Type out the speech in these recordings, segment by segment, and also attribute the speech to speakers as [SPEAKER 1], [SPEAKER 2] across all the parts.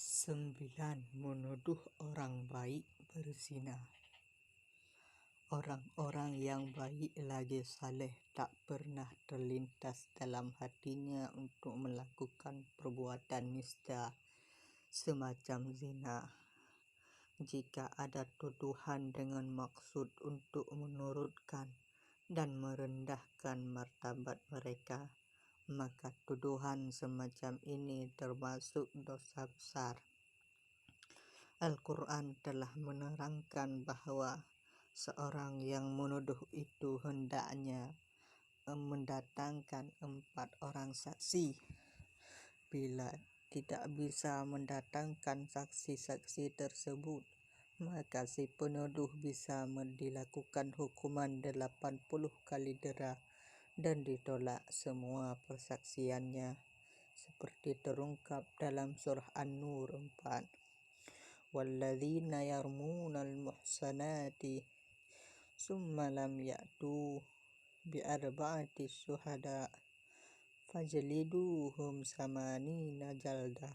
[SPEAKER 1] 9. Menuduh orang baik berzina. Orang-orang yang baik lagi saleh tak pernah terlintas dalam hatinya untuk melakukan perbuatan nista semacam zina. Jika ada tuduhan dengan maksud untuk menurunkan dan merendahkan martabat mereka, maka tuduhan semacam ini termasuk dosa besar. Al-Quran telah menerangkan bahawa seorang yang menuduh itu hendaknya mendatangkan 4 orang saksi. Bila tidak bisa mendatangkan saksi-saksi tersebut, maka si penuduh bisa dilakukan hukuman 80 kali dera dan ditolak semua persaksiannya, seperti terungkap dalam surah An-Nur 4. Walladzina yarmunal muhsanati summa lam ya'tu bi'arba'ati syuhada fajliduhum samanina jaldah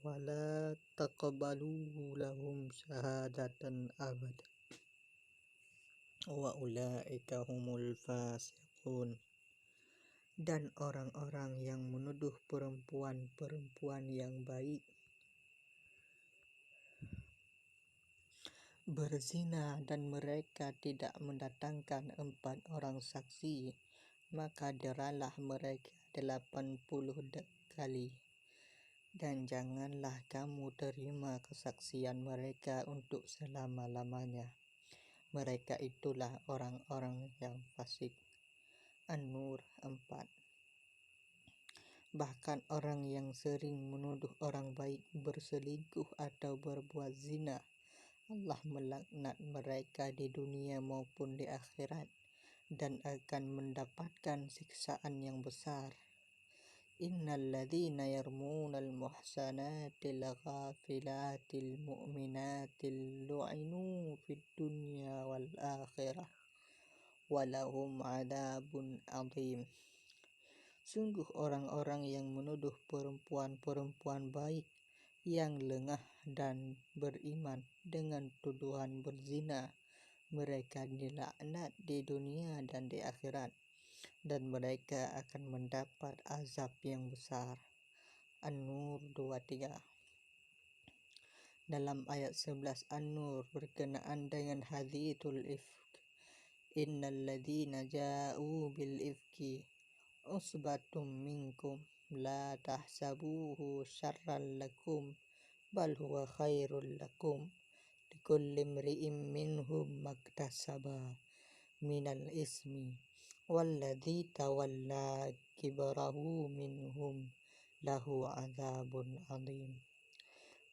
[SPEAKER 1] wala taqbalu lahum syahadatan abad wa ulaika humul fasiqun. Dan orang-orang yang menuduh perempuan-perempuan yang baik berzina dan mereka tidak mendatangkan 4 orang saksi, maka deralah mereka 80 kali. Dan janganlah kamu terima kesaksian mereka untuk selama-lamanya. Mereka itulah orang-orang yang fasik. An-Nur 4. Bahkan orang yang sering menuduh orang baik berselingkuh atau berbuat zina, Allah melaknat mereka di dunia maupun di akhirat dan akan mendapatkan siksaan yang besar. Innal ladzina yarmunal muhsanatil ghafilatil mu'minatil lu'inu fid dunya wal akhirah walahum adzabun adzim. Sungguh orang-orang yang menuduh perempuan-perempuan baik yang lengah dan beriman dengan tuduhan berzina, mereka dilaknat di dunia dan di akhirat, dan mereka akan mendapat azab yang besar. An-Nur 23. Dalam ayat 11 An-Nur berkenaan dengan hadithul ifk, innal ladzina ja'u bil ifki usbatum minkum la tahsabuhu syarran lakum bal huwa khairul lakum likulli imri'in minhum maktasaba minal ismi walladzi tawalla kibrahu minhum lahu adzabun adzim.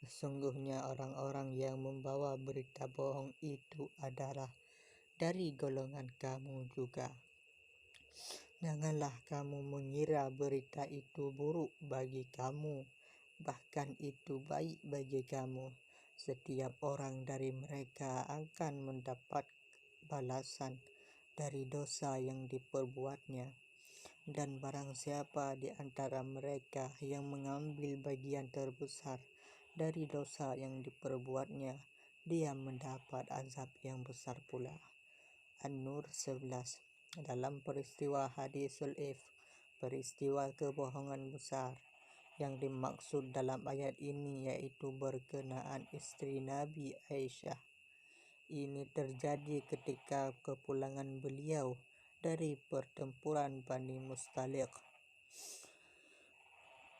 [SPEAKER 1] Sesungguhnya orang-orang yang membawa berita bohong itu adalah dari golongan kamu juga. Janganlah kamu mengira berita itu buruk bagi kamu, bahkan itu baik bagi kamu. Setiap orang dari mereka akan mendapat balasan dari dosa yang diperbuatnya, dan barang siapa di antara mereka yang mengambil bagian terbesar dari dosa yang diperbuatnya, dia mendapat azab yang besar pula. An-Nur 11. Dalam peristiwa hadisul ifk, peristiwa kebohongan besar, yang dimaksud dalam ayat ini yaitu berkenaan istri Nabi Aisyah. Ini terjadi ketika kepulangan beliau dari pertempuran Bani Mustaliq,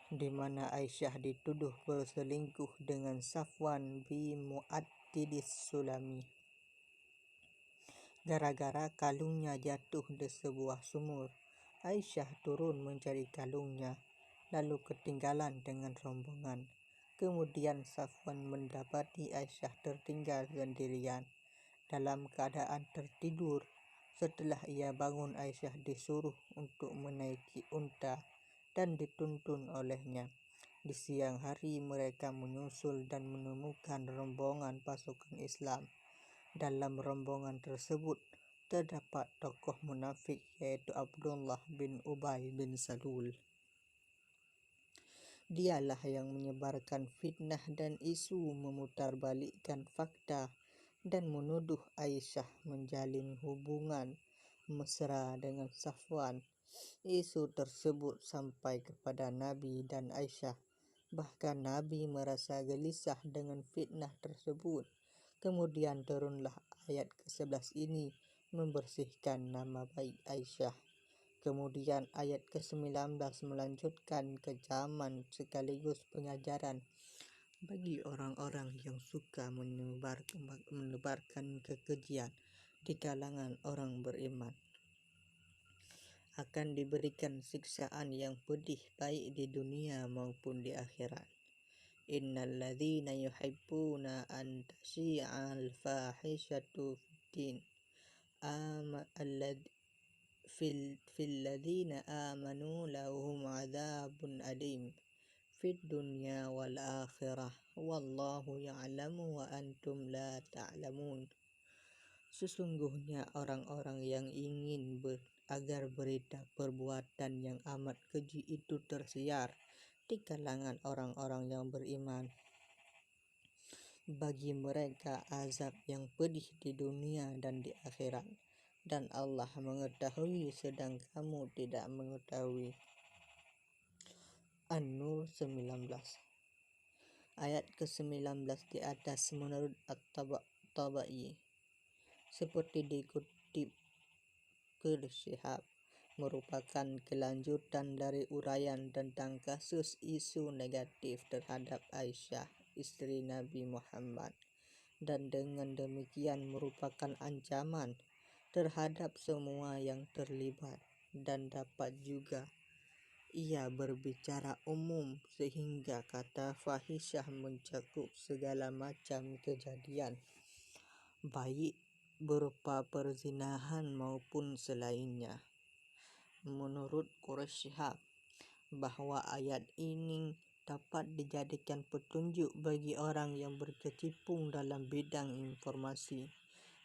[SPEAKER 1] di mana Aisyah dituduh berselingkuh dengan Safwan bin Mu'attidis Sulami. Gara-gara kalungnya jatuh di sebuah sumur, Aisyah turun mencari kalungnya, lalu ketinggalan dengan rombongan. Kemudian Safwan mendapati Aisyah tertinggal sendirian dalam keadaan tertidur. Setelah ia bangun, Aisyah disuruh untuk menaiki unta dan dituntun olehnya. Di siang hari mereka menyusul dan menemukan rombongan pasukan Islam. Dalam rombongan tersebut terdapat tokoh munafik yaitu Abdullah bin Ubay bin Salul. Dialah yang menyebarkan fitnah dan isu memutarbalikkan fakta dan menuduh Aisyah menjalin hubungan mesra dengan Safwan. Isu tersebut sampai kepada Nabi dan Aisyah. Bahkan Nabi merasa gelisah dengan fitnah tersebut. Kemudian turunlah ayat ke-11 ini membersihkan nama baik Aisyah. Kemudian ayat ke-19 melanjutkan kecaman sekaligus pengajaran bagi orang-orang yang suka menebarkan kekejian di kalangan orang beriman. Akan diberikan siksaan yang pedih baik di dunia maupun di akhirat. Innal ladzina yuhibbuna an tasyi'al fahishatu fil ladzina amanu lahum adzabun alim fid dunya wal akhirah wallahu ya'lamu wa antum la ta'lamun. Sesungguhnya orang-orang yang ingin agar berita perbuatan yang amat keji itu tersiar di kalangan orang-orang yang beriman. Bagi mereka azab yang pedih di dunia dan di akhirat, dan Allah mengetahui sedang kamu tidak mengetahui. An-Nur 19 ayat ke-19 di atas menurut At-Tabai seperti dikutip Syihab merupakan kelanjutan dari uraian tentang kasus isu negatif terhadap Aisyah, istri Nabi Muhammad, dan dengan demikian merupakan ancaman terhadap semua yang terlibat, dan dapat juga ia berbicara umum sehingga kata fahisyah mencakup segala macam kejadian, baik berupa perzinahan maupun selainnya. Menurut Syihab, bahwa ayat ini dapat dijadikan petunjuk bagi orang yang berkecimpung dalam bidang informasi.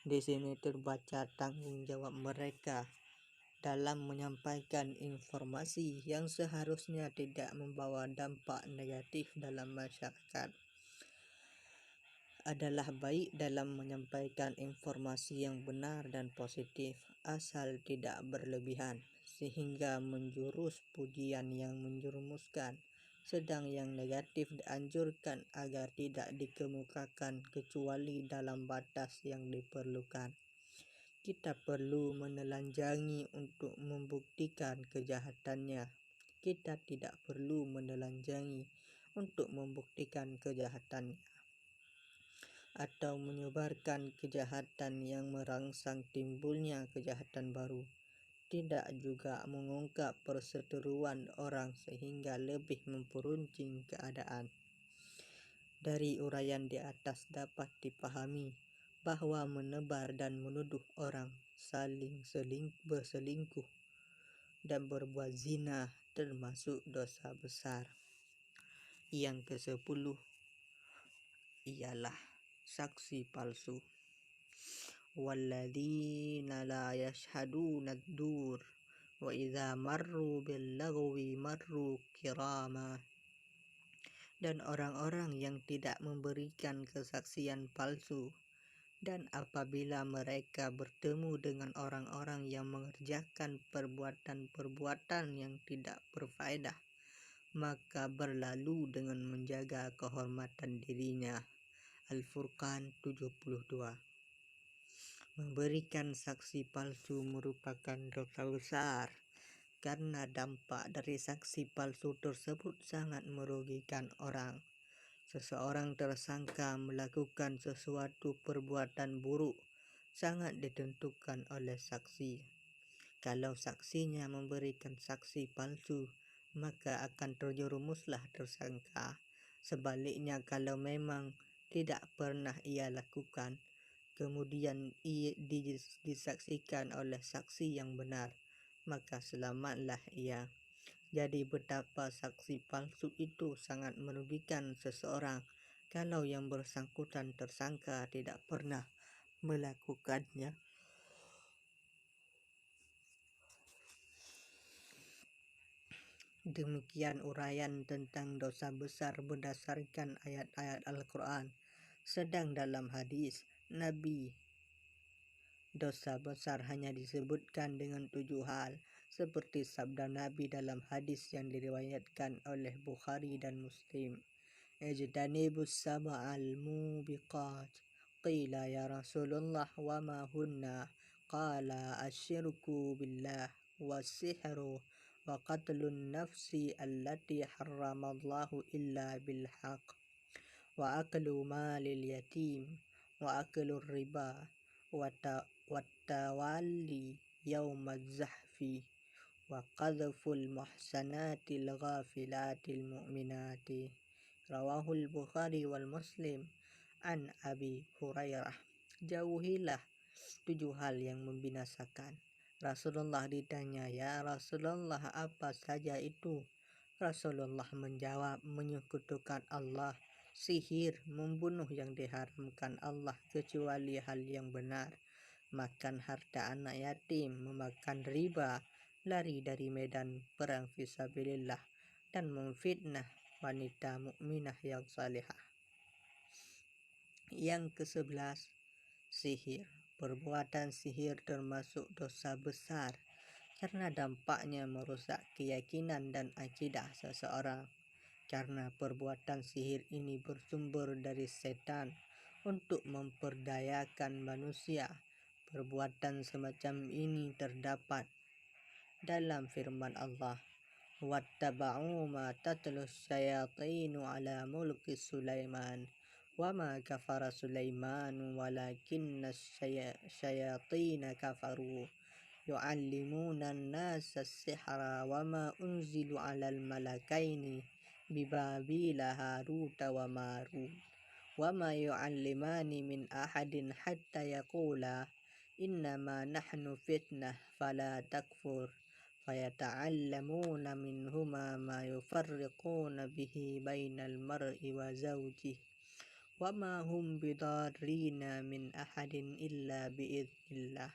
[SPEAKER 1] Di sini terbaca tanggung jawab mereka dalam menyampaikan informasi yang seharusnya tidak membawa dampak negatif dalam masyarakat. Adalah baik dalam menyampaikan informasi yang benar dan positif, asal tidak berlebihan, sehingga menjurus pujian yang menjerumuskan, sedang yang negatif dianjurkan agar tidak dikemukakan kecuali dalam batas yang diperlukan. Kita perlu menelanjangi untuk membuktikan kejahatannya. Kita tidak perlu menelanjangi untuk membuktikan kejahatannya, atau menyebarkan kejahatan yang merangsang timbulnya kejahatan baru. Tidak juga mengungkap perseteruan orang sehingga lebih memperuncing keadaan. Dari uraian di atas dapat dipahami bahwa menebar dan menuduh orang saling berselingkuh dan berbuat zina termasuk dosa besar. Yang ke-10 ialah saksi palsu. Walladzina la yashhaduna ad-dur wa idza marru bil lagwi marru kirama. Dan orang-orang yang tidak memberikan kesaksian palsu, dan apabila mereka bertemu dengan orang-orang yang mengerjakan perbuatan-perbuatan yang tidak berfaedah, maka berlalu dengan menjaga kehormatan dirinya. Al-Furqan 72. Memberikan saksi palsu merupakan dosa besar, karena dampak dari saksi palsu tersebut sangat merugikan orang. Seseorang tersangka melakukan sesuatu perbuatan buruk sangat ditentukan oleh saksi. Kalau saksinya memberikan saksi palsu, maka akan terjerumuslah tersangka. Sebaliknya, kalau memang tidak pernah ia lakukan, kemudian ia disaksikan oleh saksi yang benar, maka selamatlah ia. Jadi betapa saksi palsu itu sangat merugikan seseorang kalau yang bersangkutan tersangka tidak pernah melakukannya. Demikian uraian tentang dosa besar berdasarkan ayat-ayat Al-Quran. Sedang dalam hadis Nabi, dosa besar hanya disebutkan dengan 7 hal, seperti sabda Nabi dalam hadis yang diriwayatkan oleh Bukhari dan Muslim. Ijtanibus sab'al mubiqat. Qila ya Rasulullah wa ma hunna? Qala asyirku billah wasihru wa qatlun nafsi allati harramallahu illa bilhaq wa aklu malil yatim wa aklu riba wa tawalli yawmaz zahfi wa qadhful muhsanatil ghafilatil mu'minati. Rawahul Bukhari wal Muslim. An Abi Hurairah. Jauhilah 7 hal yang membinasakan. Rasulullah ditanya, ya Rasulullah, apa saja itu? Rasulullah menjawab, menyekutukan Allah, sihir, membunuh yang diharamkan Allah kecuali hal yang benar, makan harta anak yatim, memakan riba, lari dari medan perang fisabilillah, dan memfitnah wanita mukminah yang salihah. Yang ke-11, sihir. Perbuatan sihir termasuk dosa besar karena dampaknya merusak keyakinan dan akidah seseorang. Karena perbuatan sihir ini bersumber dari setan untuk memperdayakan manusia. Perbuatan semacam ini terdapat dalam firman Allah, wattaba'u ma tatlus syayatinu ala mulki Sulaiman wa ma kafara Sulaimanu walakinna syayatina kafaru yu'allimuna an-nasa as-sihra wa ma unzilu 'alal malakaini bibabila haruta wa marut wa ma yu'allimani min ahadin hatta yaqula innama nahnu fitnah fala takfur fayata'allamuna minhuma ma yufarriquna bihi bainal mar'i wa zawjihi wa ma hum bidarrina min ahadin illa biidznillah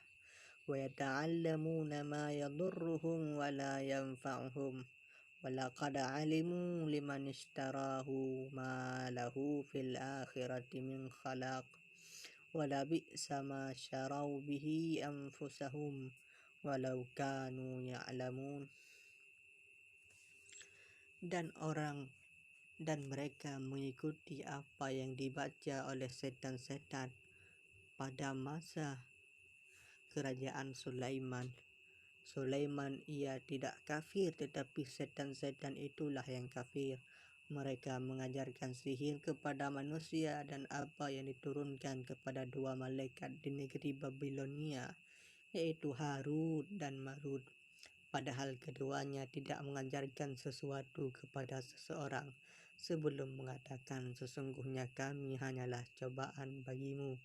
[SPEAKER 1] wa yata'allamuna ma yadurruhum wa la yanfa'uhum wa laqad 'alimu liman ishtarahu ma lahu fil akhirati min khalaq wa la bi'sa ma syarau bihi anfusahum walau kanu ya'lamun. Dan mereka mengikuti apa yang dibaca oleh setan-setan pada masa kerajaan Sulaiman. Ia tidak kafir, tetapi setan-setan itulah yang kafir. Mereka mengajarkan sihir kepada manusia dan apa yang diturunkan kepada 2 malaikat di negeri Babilonia, yaitu Harut dan Marut. Padahal keduanya tidak mengajarkan sesuatu kepada seseorang sebelum mengatakan, sesungguhnya kami hanyalah cobaan bagimu,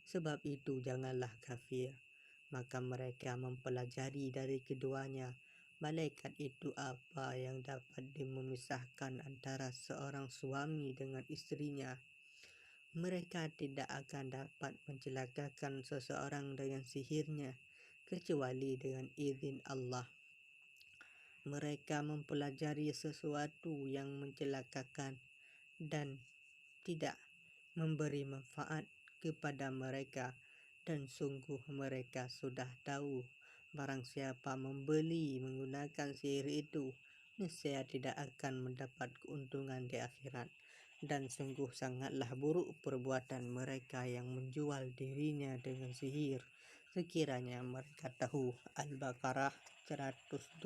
[SPEAKER 1] sebab itu janganlah kafir. Maka mereka mempelajari dari keduanya malaikat itu apa yang dapat memisahkan antara seorang suami dengan istrinya. Mereka tidak akan dapat mencelakakan seseorang dengan sihirnya kecuali dengan izin Allah. Mereka mempelajari sesuatu yang mencelakakan dan tidak memberi manfaat kepada mereka, dan sungguh mereka sudah tahu barang siapa membeli menggunakan sihir itu, niscaya tidak akan mendapat keuntungan di akhirat, dan sungguh sangatlah buruk perbuatan mereka yang menjual dirinya dengan sihir sekiranya mereka tahu. Al-Baqarah 102.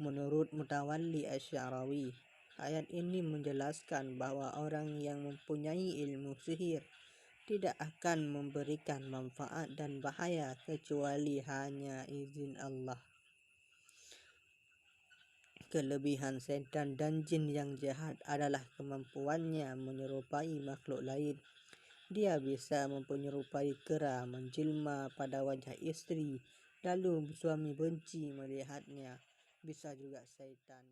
[SPEAKER 1] Menurut Mutawalli Asy-Sya'rawi, ayat ini menjelaskan bahwa orang yang mempunyai ilmu sihir tidak akan memberikan manfaat dan bahaya kecuali hanya izin Allah. Kelebihan setan dan jin yang jahat adalah kemampuannya menyerupai makhluk lain. Dia bisa menyerupai kera menjelma pada wajah istri, lalu suami benci melihatnya. Bisa juga setan